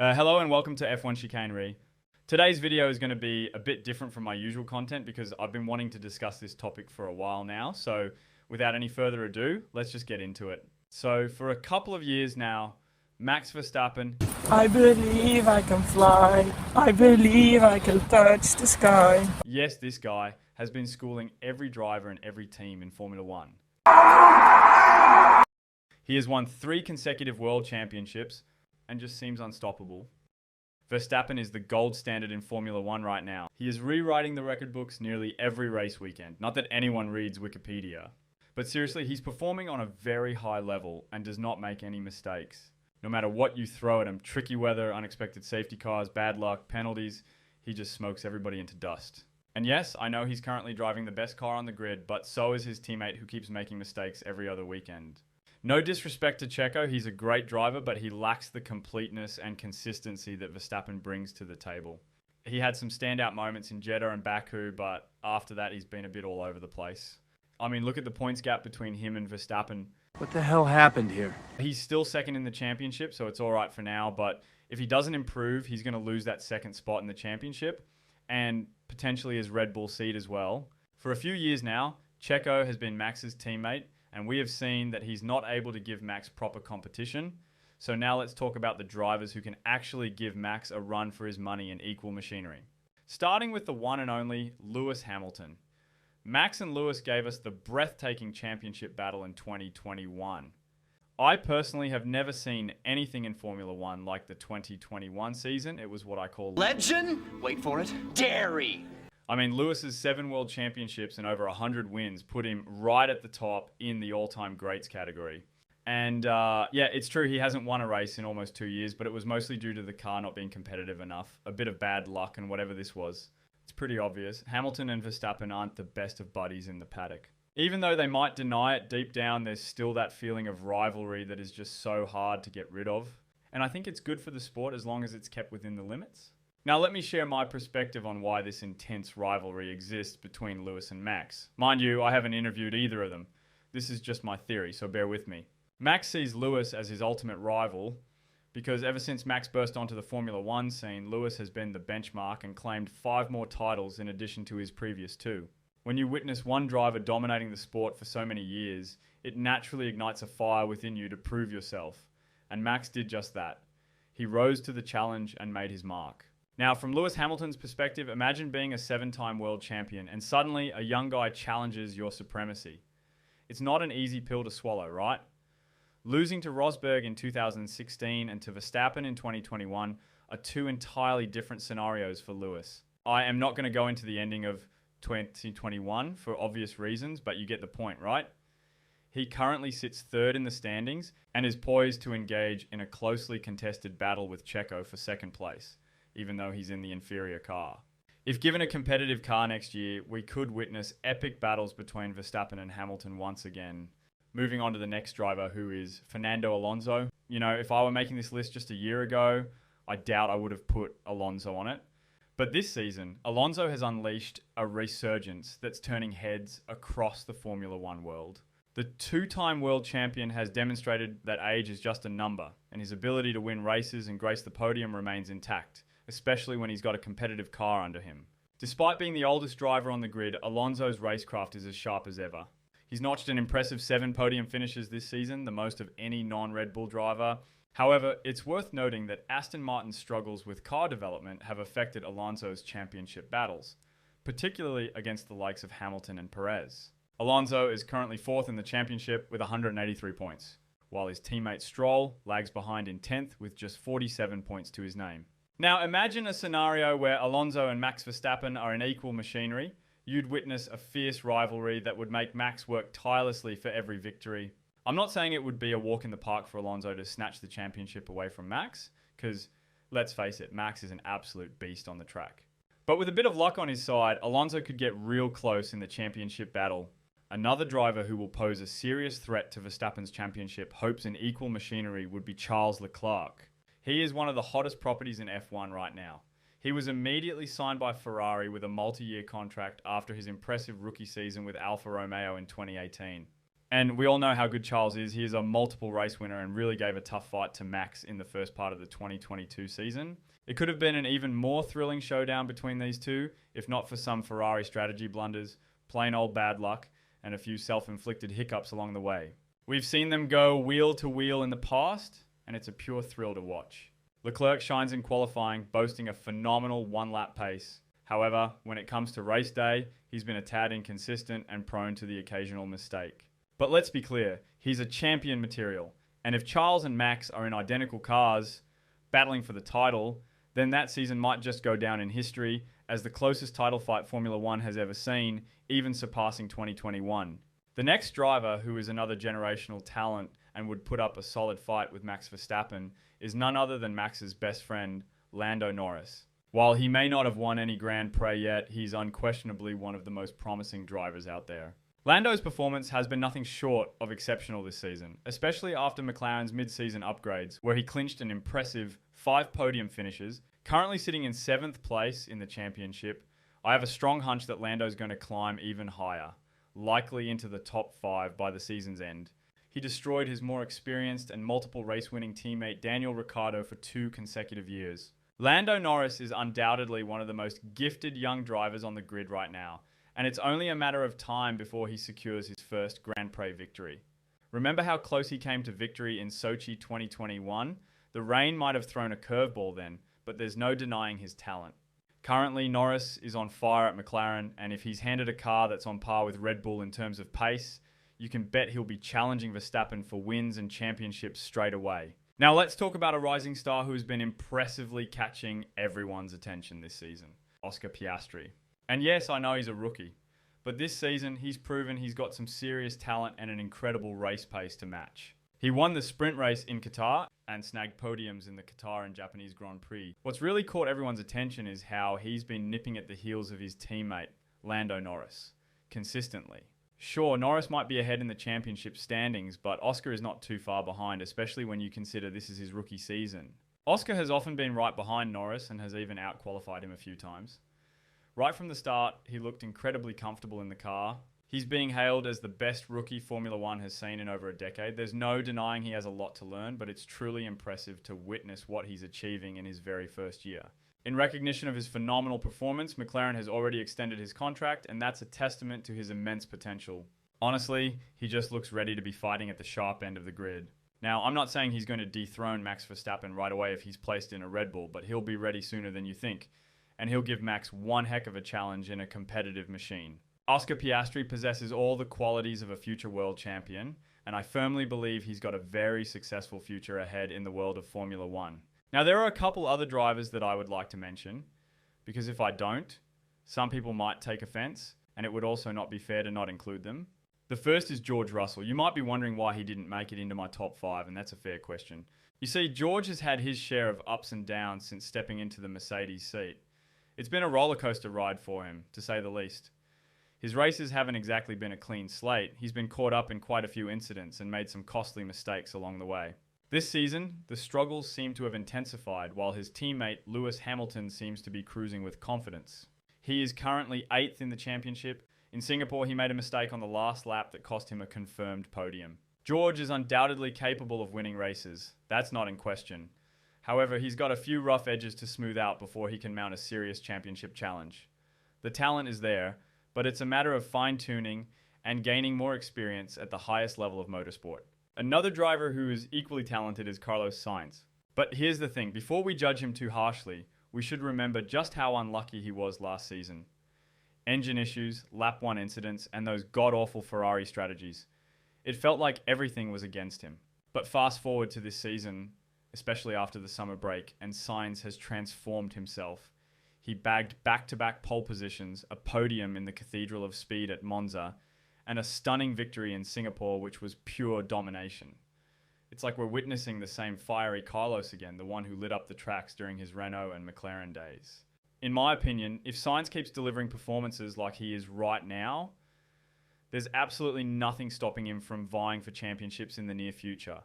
Hello and welcome to F1 Chicanery. Today's video is going to be a bit different from my usual content because I've been wanting to discuss this topic for a while now. So without any further ado, let's just get into it. So for a couple of years now, Max Verstappen... I believe I can fly. I believe I can touch the sky. Yes, this guy has been schooling every driver and every team in Formula One. He has won 3 consecutive world championships and just seems unstoppable. Verstappen is the gold standard in Formula One right now. He is rewriting the record books nearly every race weekend. Not that anyone reads Wikipedia. But seriously, he's performing on a very high level and does not make any mistakes. No matter what you throw at him, tricky weather, unexpected safety cars, bad luck, penalties, he just smokes everybody into dust. And yes, I know he's currently driving the best car on the grid, but so is his teammate who keeps making mistakes every other weekend. No disrespect to Checo, he's a great driver, but he lacks the completeness and consistency that Verstappen brings to the table. He had some standout moments in Jeddah and Baku, but after that he's been a bit all over the place. I mean, look at the points gap between him and Verstappen. What the hell happened here? He's still second in the championship, so it's all right for now, but if he doesn't improve, he's going to lose that second spot in the championship and potentially his Red Bull seat as well. For a few years now, Checo has been Max's teammate, and we have seen that he's not able to give Max proper competition. So now let's talk about the drivers who can actually give Max a run for his money in equal machinery. Starting with the one and only Lewis Hamilton. Max and Lewis gave us the breathtaking championship battle in 2021. I personally have never seen anything in Formula One like the 2021 season. It was what I call Legend? Wait for it. Dairy. I mean, Lewis's 7 world championships and over 100 wins put him right at the top in the all-time greats category. And yeah, it's true, he hasn't won a race in almost 2 years, but it was mostly due to the car not being competitive enough. A bit of bad luck and whatever this was. It's pretty obvious. Hamilton and Verstappen aren't the best of buddies in the paddock. Even though they might deny it, deep down there's still that feeling of rivalry that is just so hard to get rid of. And I think it's good for the sport as long as it's kept within the limits. Now let me share my perspective on why this intense rivalry exists between Lewis and Max. Mind you, I haven't interviewed either of them. This is just my theory, so bear with me. Max sees Lewis as his ultimate rival because ever since Max burst onto the Formula One scene, Lewis has been the benchmark and claimed 5 more titles in addition to his previous 2. When you witness one driver dominating the sport for so many years, it naturally ignites a fire within you to prove yourself. And Max did just that. He rose to the challenge and made his mark. Now, from Lewis Hamilton's perspective, imagine being a 7-time world champion and suddenly a young guy challenges your supremacy. It's not an easy pill to swallow, right? Losing to Rosberg in 2016 and to Verstappen in 2021 are 2 entirely different scenarios for Lewis. I am not going to go into the ending of 2021 for obvious reasons, but you get the point, right? He currently sits 3rd in the standings and is poised to engage in a closely contested battle with Checo for 2nd place, even though he's in the inferior car. If given a competitive car next year, we could witness epic battles between Verstappen and Hamilton once again. Moving on to the next driver, who is Fernando Alonso. You know, if I were making this list just a year ago, I doubt I would have put Alonso on it. But this season, Alonso has unleashed a resurgence that's turning heads across the Formula One world. The 2-time world champion has demonstrated that age is just a number, and his ability to win races and grace the podium remains intact, especially when he's got a competitive car under him. Despite being the oldest driver on the grid, Alonso's racecraft is as sharp as ever. He's notched an impressive 7 podium finishes this season, the most of any non-Red Bull driver. However, it's worth noting that Aston Martin's struggles with car development have affected Alonso's championship battles, particularly against the likes of Hamilton and Perez. Alonso is currently 4th in the championship with 183 points, while his teammate Stroll lags behind in 10th with just 47 points to his name. Now imagine a scenario where Alonso and Max Verstappen are in equal machinery. You'd witness a fierce rivalry that would make Max work tirelessly for every victory. I'm not saying it would be a walk in the park for Alonso to snatch the championship away from Max, because let's face it, Max is an absolute beast on the track. But with a bit of luck on his side, Alonso could get real close in the championship battle. Another driver who will pose a serious threat to Verstappen's championship hopes in equal machinery would be Charles Leclerc. He is one of the hottest properties in F1 right now. He was immediately signed by Ferrari with a multi-year contract after his impressive rookie season with Alfa Romeo in 2018. And we all know how good Charles is. He is a multiple race winner and really gave a tough fight to Max in the first part of the 2022 season. It could have been an even more thrilling showdown between these two, if not for some Ferrari strategy blunders, plain old bad luck, and a few self-inflicted hiccups along the way. We've seen them go wheel to wheel in the past, and it's a pure thrill to watch. Leclerc shines in qualifying, boasting a phenomenal one-lap pace. However, when it comes to race day, he's been a tad inconsistent and prone to the occasional mistake. But let's be clear, he's a champion material, and if Charles and Max are in identical cars, battling for the title, then that season might just go down in history as the closest title fight Formula One has ever seen, even surpassing 2021. The next driver, who is another generational talent and would put up a solid fight with Max Verstappen, is none other than Max's best friend, Lando Norris. While he may not have won any Grand Prix yet, he's unquestionably one of the most promising drivers out there. Lando's performance has been nothing short of exceptional this season, especially after McLaren's mid-season upgrades, where he clinched an impressive 5 podium finishes, currently sitting in 7th place in the championship. I have a strong hunch that Lando's going to climb even higher, likely into the top 5 by the season's end. He destroyed his more experienced and multiple race-winning teammate Daniel Ricciardo for 2 consecutive years. Lando Norris is undoubtedly one of the most gifted young drivers on the grid right now, and it's only a matter of time before he secures his first Grand Prix victory. Remember how close he came to victory in Sochi 2021? The rain might have thrown a curveball then, but there's no denying his talent. Currently, Norris is on fire at McLaren, and if he's handed a car that's on par with Red Bull in terms of pace, you can bet he'll be challenging Verstappen for wins and championships straight away. Now let's talk about a rising star who has been impressively catching everyone's attention this season, Oscar Piastri. And yes, I know he's a rookie, but this season he's proven he's got some serious talent and an incredible race pace to match. He won the sprint race in Qatar and snagged podiums in the Qatar and Japanese Grand Prix. What's really caught everyone's attention is how he's been nipping at the heels of his teammate, Lando Norris, consistently. Sure, Norris might be ahead in the championship standings, but Oscar is not too far behind, especially when you consider this is his rookie season. Oscar has often been right behind Norris and has even out-qualified him a few times. Right from the start, he looked incredibly comfortable in the car. He's being hailed as the best rookie Formula One has seen in over a decade. There's no denying he has a lot to learn, but it's truly impressive to witness what he's achieving in his very first year. In recognition of his phenomenal performance, McLaren has already extended his contract, and that's a testament to his immense potential. Honestly, he just looks ready to be fighting at the sharp end of the grid. Now, I'm not saying he's going to dethrone Max Verstappen right away if he's placed in a Red Bull, but he'll be ready sooner than you think, and he'll give Max one heck of a challenge in a competitive machine. Oscar Piastri possesses all the qualities of a future world champion, and I firmly believe he's got a very successful future ahead in the world of Formula One. Now, there are a couple other drivers that I would like to mention, because if I don't, some people might take offense, and it would also not be fair to not include them. The first is George Russell. You might be wondering why he didn't make it into my top 5, and that's a fair question. You see, George has had his share of ups and downs since stepping into the Mercedes seat. It's been a roller coaster ride for him, to say the least. His races haven't exactly been a clean slate. He's been caught up in quite a few incidents and made some costly mistakes along the way. This season, the struggles seem to have intensified, while his teammate Lewis Hamilton seems to be cruising with confidence. He is currently 8th in the championship. In Singapore, he made a mistake on the last lap that cost him a confirmed podium. George is undoubtedly capable of winning races. That's not in question. However, he's got a few rough edges to smooth out before he can mount a serious championship challenge. The talent is there, but it's a matter of fine-tuning and gaining more experience at the highest level of motorsport. Another driver who is equally talented is Carlos Sainz. But here's the thing, before we judge him too harshly, we should remember just how unlucky he was last season. Engine issues, lap 1 incidents, and those god-awful Ferrari strategies. It felt like everything was against him. But fast forward to this season, especially after the summer break, and Sainz has transformed himself. He bagged back-to-back pole positions, a podium in the Cathedral of Speed at Monza, and a stunning victory in Singapore, which was pure domination. It's like we're witnessing the same fiery Carlos again, the one who lit up the tracks during his Renault and McLaren days. In my opinion, if Sainz keeps delivering performances like he is right now, there's absolutely nothing stopping him from vying for championships in the near future.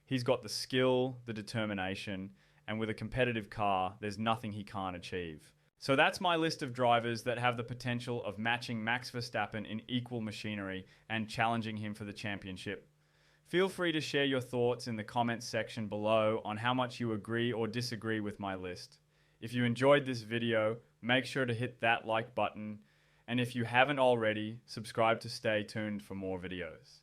He's got the skill, the determination, and with a competitive car, there's nothing he can't achieve. So that's my list of drivers that have the potential of matching Max Verstappen in equal machinery and challenging him for the championship. Feel free to share your thoughts in the comments section below on how much you agree or disagree with my list. If you enjoyed this video, make sure to hit that like button, and if you haven't already, subscribe to stay tuned for more videos.